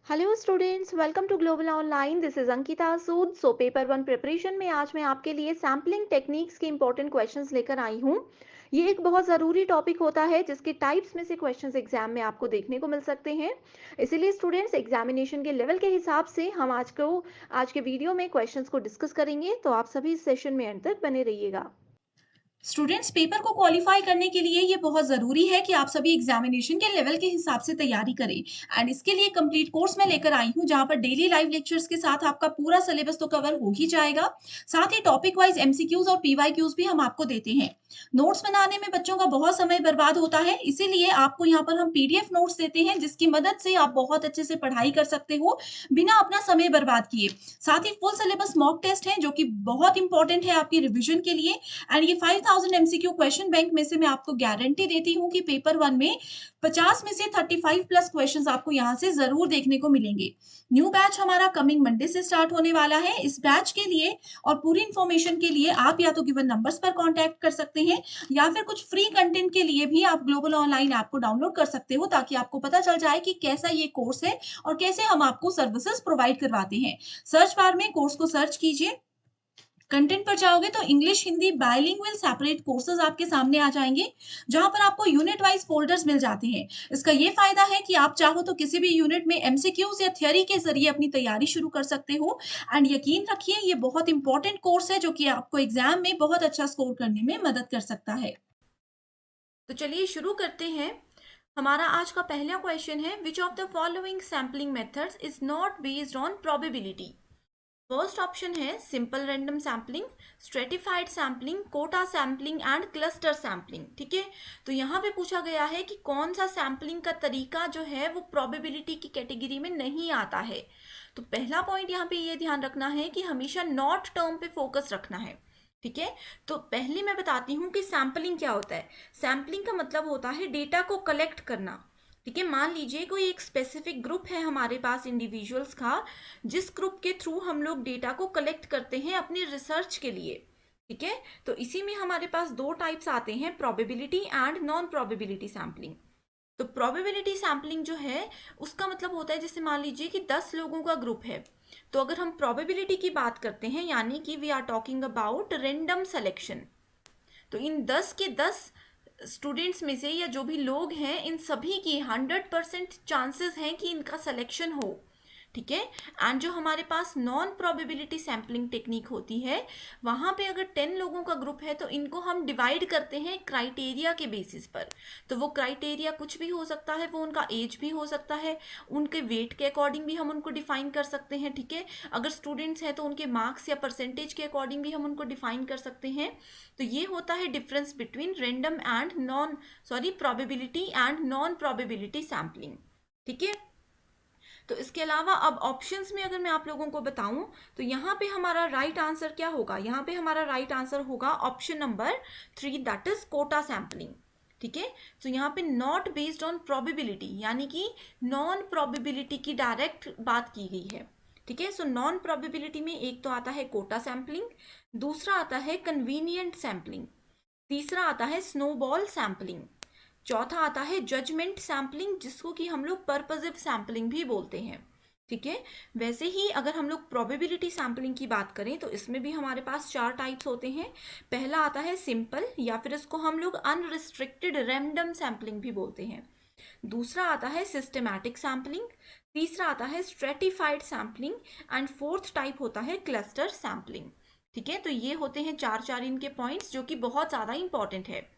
Hello students, welcome to global online. This is Ankita Sood. Paper one preparation में आज मैं आपके लिए सैम्पलिंग टेक्निक्स के इंपॉर्टेंट क्वेश्चंस लेकर आई हूँ। ये एक बहुत ज़रूरी टॉपिक होता है जिसके टाइप्स में से क्वेश्चंस एग्जाम में आपको देखने को मिल सकते हैं। इसीलिए स्टूडेंट्स, एग्जामिनेशन के लेवल के हिसाब से हम आज के वीडियो में क्वेश्चंस को डिस्कस करेंगे, तो आप सभी इस सेशन में अंत तक बने रहिएगा। स्टूडेंट्स पेपर को क्वालिफाई करने के लिए ये बहुत ज़रूरी है कि आप सभी एग्जामिनेशन के लेवल के हिसाब से तैयारी करें। एंड इसके लिए कंप्लीट कोर्स मैं लेकर आई हूँ जहाँ पर डेली लाइव लेक्चर्स के साथ आपका पूरा सिलेबस तो कवर हो ही जाएगा। साथ ही टॉपिक वाइज एमसीक्यूज और पीवाईक्यूज भी हम आपको देते हैं। नोट्स बनाने में बच्चों का बहुत समय बर्बाद होता है, इसीलिए आपको यहाँ पर हम पीडीएफ नोट्स देते हैं जिसकी मदद से आप बहुत अच्छे से पढ़ाई कर सकते हो बिना अपना समय बर्बाद किए। साथ ही फुल सिलेबस मॉक टेस्ट है जो कि बहुत इंपॉर्टेंट है आपकी रिविजन के लिए। एंड ये 5000 एमसीक्यू क्वेश्चन बैंक में से मैं आपको गारंटी देती हूँ कि पेपर वन में 50 में से 35 प्लस क्वेश्चंस आपको यहाँ से जरूर देखने को मिलेंगे। न्यू बैच हमारा कमिंग मंडे से स्टार्ट होने वाला है। इस बैच के लिए और पूरी इंफॉर्मेशन के लिए आप या तो गिवन नंबर्स पर कांटेक्ट कर सकते हैं या फिर कुछ फ्री कंटेंट के लिए भी आप ग्लोबल ऑनलाइन ऐप को डाउनलोड कर सकते हो ताकि आपको पता चल जाए कि कैसा ये कोर्स है और कैसे हम आपको सर्विसेज प्रोवाइड करवाते हैं। सर्च बार में कोर्स को सर्च कीजिए, कंटेंट पर जाओगे तो English Hindi bilingual separate courses आपके सामने आ जाएंगे जहां पर आपको यूनिट वाइज फोल्डर्स मिल जाते हैं। इसका ये फायदा है कि आप चाहो तो किसी भी यूनिट में एमसीक्यूज या थ्योरी के जरिए अपनी तैयारी शुरू कर सकते हो। एंड यकीन रखिए ये बहुत इंपॉर्टेंट कोर्स है जो कि आपको एग्जाम में बहुत अच्छा स्कोर करने में मदद कर सकता है। तो चलिए शुरू करते हैं। हमारा आज का पहला क्वेश्चन है, which of the following sampling methods is not based on probability. First option है simple random sampling, stratified sampling, quota sampling and cluster sampling. ठीक है, तो यहाँ पे पूछा गया है कि कौन सा सैम्पलिंग का तरीका जो है वो प्रोबेबिलिटी की कैटेगरी में नहीं आता है। तो पहला पॉइंट यहाँ पे ये ध्यान रखना है कि हमेशा नॉट टर्म पे फोकस रखना है। ठीक है, तो पहले मैं बताती हूँ कि सैम्पलिंग क्या होता है। सैम्पलिंग का मतलब होता है डेटा को कलेक्ट करना। ठीक है, मान लीजिए कोई एक स्पेसिफिक ग्रुप है हमारे पास इंडिविजुअल्स का, जिस ग्रुप के थ्रू हम लोग डेटा को कलेक्ट करते हैं अपनी रिसर्च के लिए। ठीक है, तो इसी में हमारे पास दो टाइप्स आते हैं, probability and non probability sampling. तो प्रोबेबिलिटी सैम्पलिंग जो है उसका मतलब होता है, जैसे मान लीजिए कि 10 लोगों का ग्रुप है, तो अगर हम प्रोबेबिलिटी की बात करते हैं यानी कि we are talking about random selection, तो इन 10 के 10 स्टूडेंट्स में से या जो भी लोग हैं इन सभी की 100% चांसेस हैं कि इनका सिलेक्शन हो। ठीक है, एंड जो हमारे पास नॉन प्रोबेबिलिटी सैम्पलिंग टेक्निक होती है, वहां पे अगर 10 लोगों का ग्रुप है तो इनको हम डिवाइड करते हैं क्राइटेरिया के बेसिस पर। तो वो क्राइटेरिया कुछ भी हो सकता है, वो उनका एज भी हो सकता है, उनके वेट के अकॉर्डिंग भी हम उनको डिफाइन कर सकते हैं। ठीक है, अगर स्टूडेंट्स हैं तो उनके मार्क्स या परसेंटेज के अकॉर्डिंग भी हम उनको डिफाइन कर सकते हैं। तो ये होता है difference between random and probability and non probability sampling. ठीक है, तो इसके अलावा अब ऑप्शंस में अगर मैं आप लोगों को बताऊं तो यहाँ पे हमारा राइट आंसर क्या होगा। यहाँ पे हमारा राइट आंसर होगा option number 3, that is quota sampling. ठीक है, तो यहाँ पे नॉट बेस्ड ऑन प्रोबेबिलिटी यानी कि नॉन प्रोबेबिलिटी की डायरेक्ट बात की गई है। ठीक है, सो नॉन प्रोबेबिलिटी में एक तो आता है कोटा सैम्पलिंग, दूसरा आता है कन्वीनियंट सैम्पलिंग, तीसरा आता है स्नोबॉल सैम्पलिंग, चौथा आता है जजमेंट सैम्पलिंग जिसको कि हम लोग पर्पजिव सैम्पलिंग भी बोलते हैं। ठीक है, वैसे ही अगर हम लोग प्रोबेबिलिटी सैम्पलिंग की बात करें तो इसमें भी हमारे पास 4 टाइप्स होते हैं। पहला आता है सिंपल या फिर इसको हम लोग अनरिस्ट्रिक्टेड रैंडम सैम्पलिंग भी बोलते हैं। दूसरा आता है सिस्टमैटिक सैम्पलिंग, तीसरा आता है stratified sampling and fourth type होता है क्लस्टर सैम्पलिंग। ठीक है, तो ये होते हैं चार चार इनके पॉइंट्स जो कि बहुत ज़्यादा इंपॉर्टेंट है।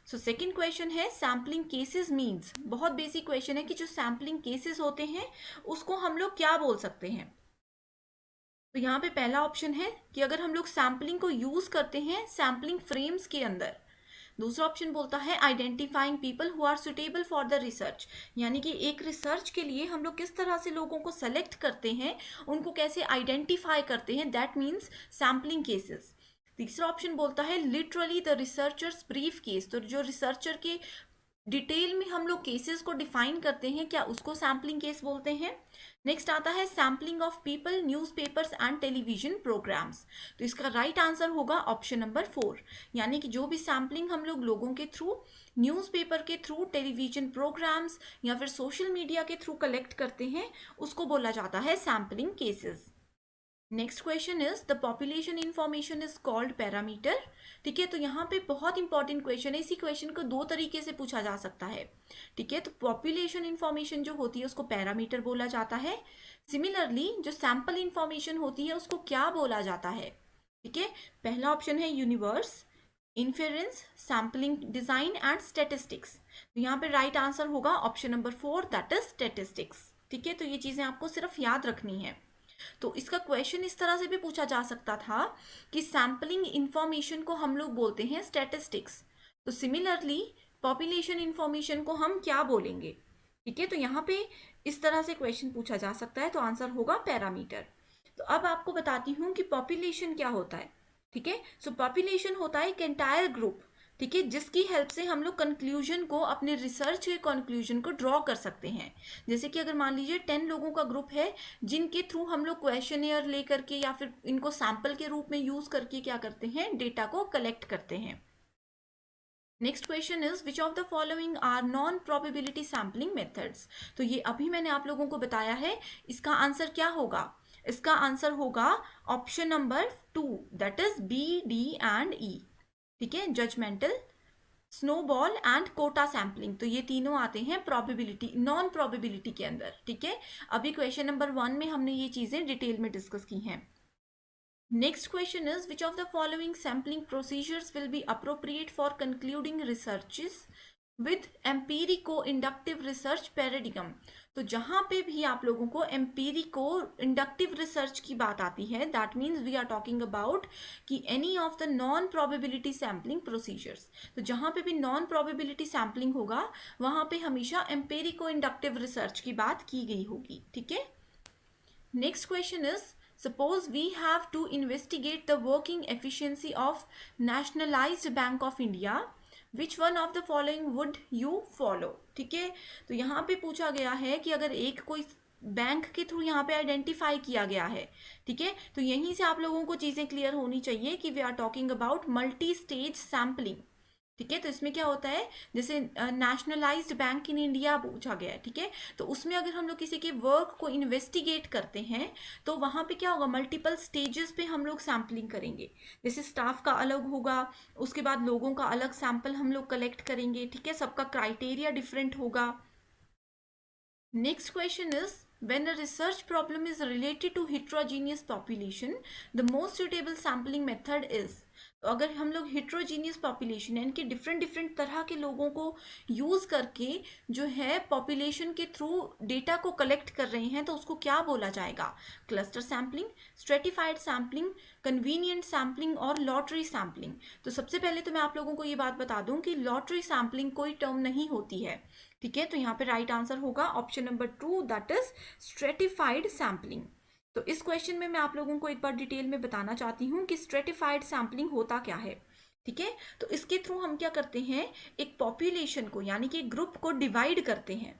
सो सेकेंड क्वेश्चन है सैम्पलिंग केसेस मीन्स। बहुत बेसिक क्वेश्चन है कि जो सैम्पलिंग केसेस होते हैं उसको हम लोग क्या बोल सकते हैं। तो यहाँ पे पहला ऑप्शन है कि अगर हम लोग सैम्पलिंग को यूज करते हैं सैम्पलिंग फ्रेम्स के अंदर। दूसरा ऑप्शन बोलता है identifying people who are suitable for the research, यानी कि एक रिसर्च के लिए हम लोग किस तरह से लोगों को सेलेक्ट करते हैं, उनको कैसे आइडेंटिफाई करते हैं, दैट मीन्स सैम्पलिंग केसेस। तीसरा ऑप्शन बोलता है literally the researchers brief case, तो जो रिसर्चर के डिटेल में हम लोग केसेस को डिफाइन करते हैं, क्या उसको सैम्पलिंग केस बोलते हैं। नेक्स्ट आता है sampling of people, newspapers and television programmes. तो इसका राइट आंसर होगा ऑप्शन नंबर 4, यानी कि जो भी सैम्पलिंग हम लोग लोगों के थ्रू, न्यूज़पेपर के थ्रू, टेलीविजन प्रोग्राम्स या फिर सोशल मीडिया के थ्रू कलेक्ट करते हैं, उसको बोला जाता है sampling cases. Next question is the population information is called parameter. ठीक है, तो यहाँ पे बहुत इंपॉर्टेंट क्वेश्चन है। इसी क्वेश्चन को दो तरीके से पूछा जा सकता है। ठीक है, तो पॉपुलेशन इंफॉर्मेशन जो होती है उसको पैरामीटर बोला जाता है। सिमिलरली जो सैंपल इंफॉर्मेशन होती है उसको क्या बोला जाता है। ठीक है, पहला ऑप्शन है universe, inference, sampling design and statistics. तो यहाँ पे राइट आंसर होगा option number 4, that is statistics. ठीक है, तो ये चीजें आपको सिर्फ याद रखनी है। तो इसका क्वेश्चन इस तरह से भी पूछा जा सकता था कि सैम्पलिंग इंफॉर्मेशन को हम लोग बोलते हैं स्टैटिस्टिक्स, तो सिमिलरली पॉपुलेशन इंफॉर्मेशन को हम क्या बोलेंगे। ठीक है, तो यहाँ पे इस तरह से क्वेश्चन पूछा जा सकता है, तो आंसर होगा पैरामीटर। तो अब आपको बताती हूँ कि पॉपुलेशन क्या होता है। ठीक है, सो पॉपुलेशन होता है एक एंटायर ग्रुप, ठीक है, जिसकी हेल्प से हम लोग कंक्लूजन को, अपने रिसर्च के कंक्लूजन को ड्रॉ कर सकते हैं। जैसे कि अगर मान लीजिए 10 लोगों का ग्रुप है जिनके थ्रू हम लोग क्वेश्चनेयर लेकर के या फिर इनको सैंपल के रूप में यूज करके क्या करते हैं, डेटा को कलेक्ट करते हैं। Next question is which of the following are non probability sampling methods. तो ये अभी मैंने आप लोगों को बताया है, इसका आंसर क्या होगा। इसका आंसर होगा option number 2, that is B, D and E. ठीक है, judgmental, snowball and quota sampling, तो ये तीनों आते हैं प्रोबेबिलिटी, नॉन प्रोबेबिलिटी के अंदर। ठीक है, अभी क्वेश्चन नंबर 1 में हमने ये चीजें डिटेल में डिस्कस की हैं। Next question is which of the following sampling procedures will be appropriate for concluding researches with empirico inductive research paradigm. तो जहां पे भी आप लोगों को एम्पीरिको इंडक्टिव रिसर्च की बात आती है, that means we are talking about कि any of the non probability sampling procedures. तो जहां पे भी नॉन प्रोबेबिलिटी सैम्पलिंग होगा वहां पे हमेशा एम्पीरिको इंडक्टिव रिसर्च की बात की गई होगी। ठीक है, next question is suppose we have to investigate the working efficiency of nationalized bank of india, which one of the following would you follow। ठीक है, तो यहाँ पे पूछा गया है कि अगर एक कोई बैंक के थ्रू यहाँ पे आइडेंटिफाई किया गया है, ठीक है, तो यहीं से आप लोगों को चीजें क्लियर होनी चाहिए कि we are talking about multi stage sampling. ठीक है, तो इसमें क्या होता है, जैसे नेशनलाइज्ड बैंक इन इंडिया पूछा गया है, ठीक है, तो उसमें अगर हम लोग किसी के वर्क को इन्वेस्टिगेट करते हैं तो वहां पे क्या होगा, मल्टीपल स्टेजेस पे हम लोग सैम्पलिंग करेंगे। जैसे स्टाफ का अलग होगा, उसके बाद लोगों का अलग सैंपल हम लोग कलेक्ट करेंगे। ठीक है, सबका क्राइटेरिया डिफरेंट होगा। Next question is when a research problem is related to heterogeneous population, the most suitable sampling method is। तो अगर हम लोग हिट्रोजीनियस पॉपुलेशन यानी कि डिफरेंट डिफरेंट तरह के लोगों को यूज करके जो है पॉपुलेशन के थ्रू डेटा को कलेक्ट कर रहे हैं, तो उसको क्या बोला जाएगा, cluster sampling, stratified sampling, convenient sampling और लॉटरी सैम्पलिंग। तो सबसे पहले तो मैं आप लोगों को ये बात बता दूं कि लॉटरी सैम्पलिंग कोई टर्म नहीं होती है। ठीक है, तो यहाँ पे राइट आंसर होगा option number 2, that is stratified sampling. तो इस क्वेश्चन में मैं आप लोगों को एक बार डिटेल में बताना चाहती हूँ कि स्ट्रेटिफाइड सैम्पलिंग होता क्या है। ठीक है, तो इसके थ्रू हम क्या करते हैं, एक पॉपुलेशन को यानी कि ग्रुप को डिवाइड करते हैं।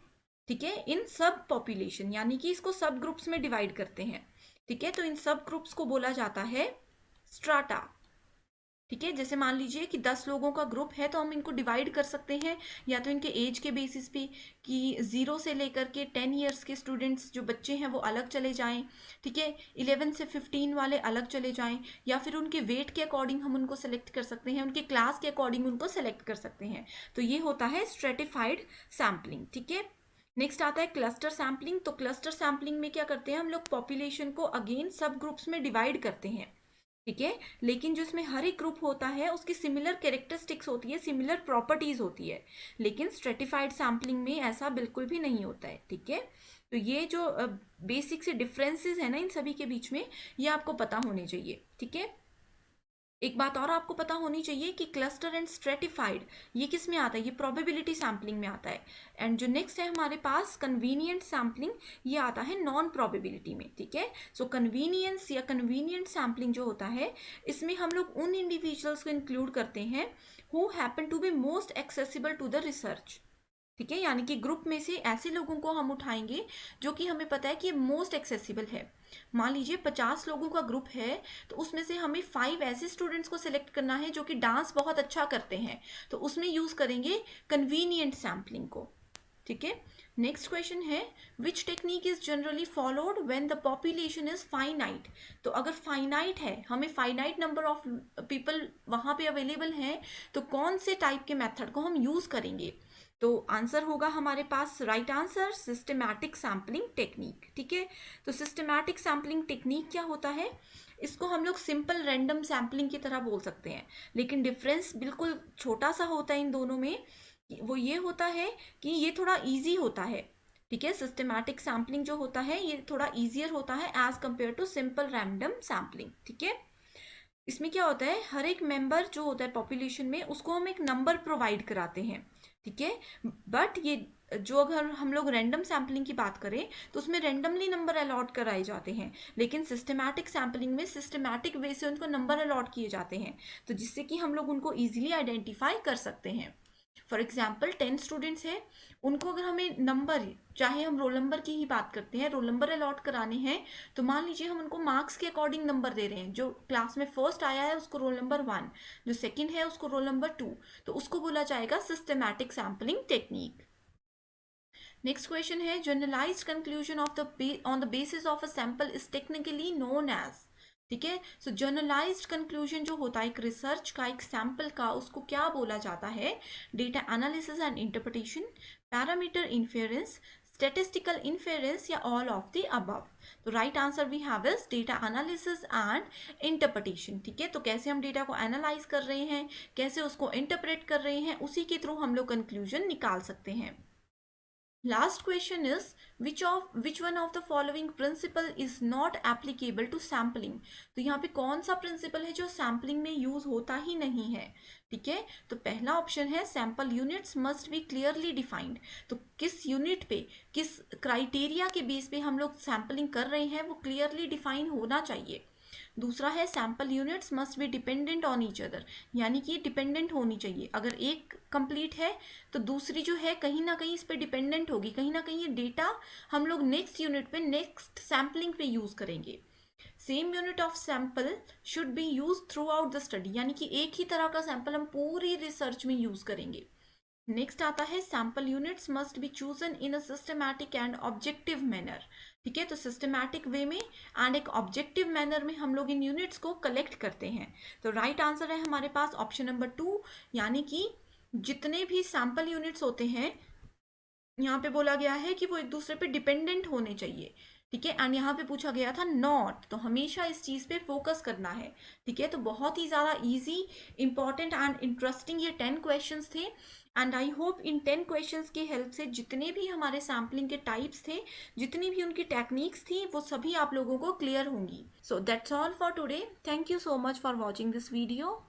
ठीक है, इन सब पॉपुलेशन यानी कि इसको सब ग्रुप्स में डिवाइड करते हैं। ठीक है, तो इन सब ग्रुप्स को बोला जाता है स्ट्राटा। ठीक है, जैसे मान लीजिए कि 10 लोगों का ग्रुप है, तो हम इनको डिवाइड कर सकते हैं या तो इनके एज के बेसिस पे कि 0 से लेकर के 10 ईयर्स के स्टूडेंट्स जो बच्चे हैं वो अलग चले जाएं। ठीक है, 11 से 15 वाले अलग चले जाएं, या फिर उनके वेट के अकॉर्डिंग हम उनको सेलेक्ट कर सकते हैं, उनके क्लास के अकॉर्डिंग उनको सेलेक्ट कर सकते हैं। तो ये होता है स्ट्रेटिफाइड सैम्पलिंग। ठीक है, नेक्स्ट आता है क्लस्टर सैम्पलिंग। तो क्लस्टर सैम्पलिंग में क्या करते हैं हम लोग, पॉपुलेशन को अगेन सब ग्रुप्स में डिवाइड करते हैं। ठीक है, लेकिन जो इसमें हर एक ग्रुप होता है उसकी सिमिलर कैरेक्टरिस्टिक्स होती है, सिमिलर प्रॉपर्टीज होती है, लेकिन स्ट्रेटिफाइड सैम्पलिंग में ऐसा बिल्कुल भी नहीं होता है। ठीक है, तो ये जो बेसिक से डिफरेंसेस है ना इन सभी के बीच में, ये आपको पता होने चाहिए। ठीक है, एक बात और आपको पता होनी चाहिए कि क्लस्टर एंड स्ट्रेटिफाइड ये किस में आता है, ये प्रोबेबिलिटी सैम्पलिंग में आता है। एंड जो नेक्स्ट है हमारे पास कन्वीनियंट सैम्पलिंग, ये आता है नॉन प्रोबेबिलिटी में। ठीक है, सो कन्वीनियंस या कन्वीनियंट सैम्पलिंग जो होता है, इसमें हम लोग उन इंडिविजुअल्स को इंक्लूड करते हैं who happen to be most accessible to the research. ठीक है, यानी कि ग्रुप में से ऐसे लोगों को हम उठाएंगे जो कि हमें पता है कि मोस्ट एक्सेसिबल है। मान लीजिए 50 लोगों का ग्रुप है, तो उसमें से हमें 5 ऐसे स्टूडेंट्स को सिलेक्ट करना है जो कि डांस बहुत अच्छा करते हैं, तो उसमें यूज करेंगे कन्वीनियंट सैम्पलिंग को। ठीक है, नेक्स्ट क्वेश्चन है which technique is generally followed when the population is finite. तो अगर फाइनाइट है, हमें फाइनाइट नंबर ऑफ पीपल वहां पे अवेलेबल हैं, तो कौन से टाइप के मेथड को हम यूज करेंगे? तो आंसर होगा हमारे पास, right answer, systematic sampling technique. ठीक है, तो सिस्टमैटिक सैम्पलिंग टेक्निक क्या होता है? इसको हम लोग सिंपल रैंडम सैम्पलिंग की तरह बोल सकते हैं, लेकिन डिफरेंस बिल्कुल छोटा सा होता है इन दोनों में। वो ये होता है कि ये थोड़ा इजी होता है। ठीक है, सिस्टमैटिक सैम्पलिंग जो होता है ये थोड़ा इजियर होता है as compare to simple random sampling. ठीक है, इसमें क्या होता है, हर एक मेंबर जो होता है पॉपुलेशन में, उसको हम एक नंबर प्रोवाइड कराते हैं। ठीक है, बट ये जो अगर हम लोग रैंडम सैम्पलिंग की बात करें तो उसमें रैंडमली नंबर अलॉट कराए जाते हैं, लेकिन सिस्टमैटिक सैम्पलिंग में सिस्टमैटिक वे से उनको नंबर अलॉट किए जाते हैं, तो जिससे कि हम लोग उनको ईजिली आइडेंटिफाई कर सकते हैं। फॉर एग्जाम्पल 10 स्टूडेंट्स हैं, उनको अगर हमें नंबर, चाहे हम रोल नंबर की ही बात करते हैं, रोल नंबर अलॉट कराने हैं, तो मान लीजिए हम उनको मार्क्स के अकॉर्डिंग नंबर दे रहे हैं। जो क्लास में फर्स्ट आया है उसको रोल नंबर 1, जो सेकंड है उसको रोल नंबर 2, तो उसको बोला जाएगा systematic sampling technique. Next question है generalized conclusion of the on the basis of a sample is technically known as. ठीक है, सो जनरलाइज्ड कंक्लूजन जो होता है एक रिसर्च का, एक सैंपल का, उसको क्या बोला जाता है? Data analysis and interpretation, parameter inference, statistical inference, या ऑल ऑफ द अबव। तो right answer we have is data analysis and interpretation. ठीक है, तो कैसे हम डेटा को एनालाइज कर रहे हैं, कैसे उसको इंटरप्रेट कर रहे हैं, उसी के थ्रू हम लोग कंक्लूजन निकाल सकते हैं। Last question is which one of the following principle is not applicable to sampling। तो यहाँ पे कौन सा प्रिंसिपल है जो सैम्पलिंग में यूज होता ही नहीं है? ठीक है, तो पहला ऑप्शन है sample units must be clearly defined. तो किस यूनिट पे, किस क्राइटेरिया के बेस पे हम लोग सैम्पलिंग कर रहे हैं वो क्लियरली डिफाइन होना चाहिए। दूसरा है sample units must be dependent on each other, यानी कि डिपेंडेंट होनी चाहिए। अगर एक कंप्लीट है तो दूसरी जो है कहीं ना कहीं इस पर डिपेंडेंट होगी, कहीं ना कहीं ये डेटा हम लोग नेक्स्ट यूनिट पे, नेक्स्ट सैम्पलिंग पे यूज करेंगे। Same unit of sample should be use through out the study, यानी कि एक ही तरह का सैंपल हम पूरी रिसर्च में यूज करेंगे। नेक्स्ट आता है sample units must be chosen in a systematic and objective manner. ठीक है, तो सिस्टमैटिक वे में एंड एक ऑब्जेक्टिव मैनर में हम लोग इन यूनिट्स को कलेक्ट करते हैं। तो राइट आंसर है हमारे पास ऑप्शन नंबर 2, यानी कि जितने भी सैंपल यूनिट्स होते हैं, यहाँ पे बोला गया है कि वो एक दूसरे पे डिपेंडेंट होने चाहिए। ठीक है, एंड यहाँ पे पूछा गया था नॉट, तो हमेशा इस चीज पे फोकस करना है। ठीक है, तो बहुत ही ज्यादा इजी, इंपॉर्टेंट एंड इंटरेस्टिंग ये 10 क्वेश्चंस थे, and I hope in 10 questions की हेल्प से जितने भी हमारे सैम्पलिंग के टाइप्स थे, जितनी भी उनकी टेक्निक्स थी, वो सभी आप लोगों को क्लियर होंगी। So that's all for today. Thank you so much for watching this video.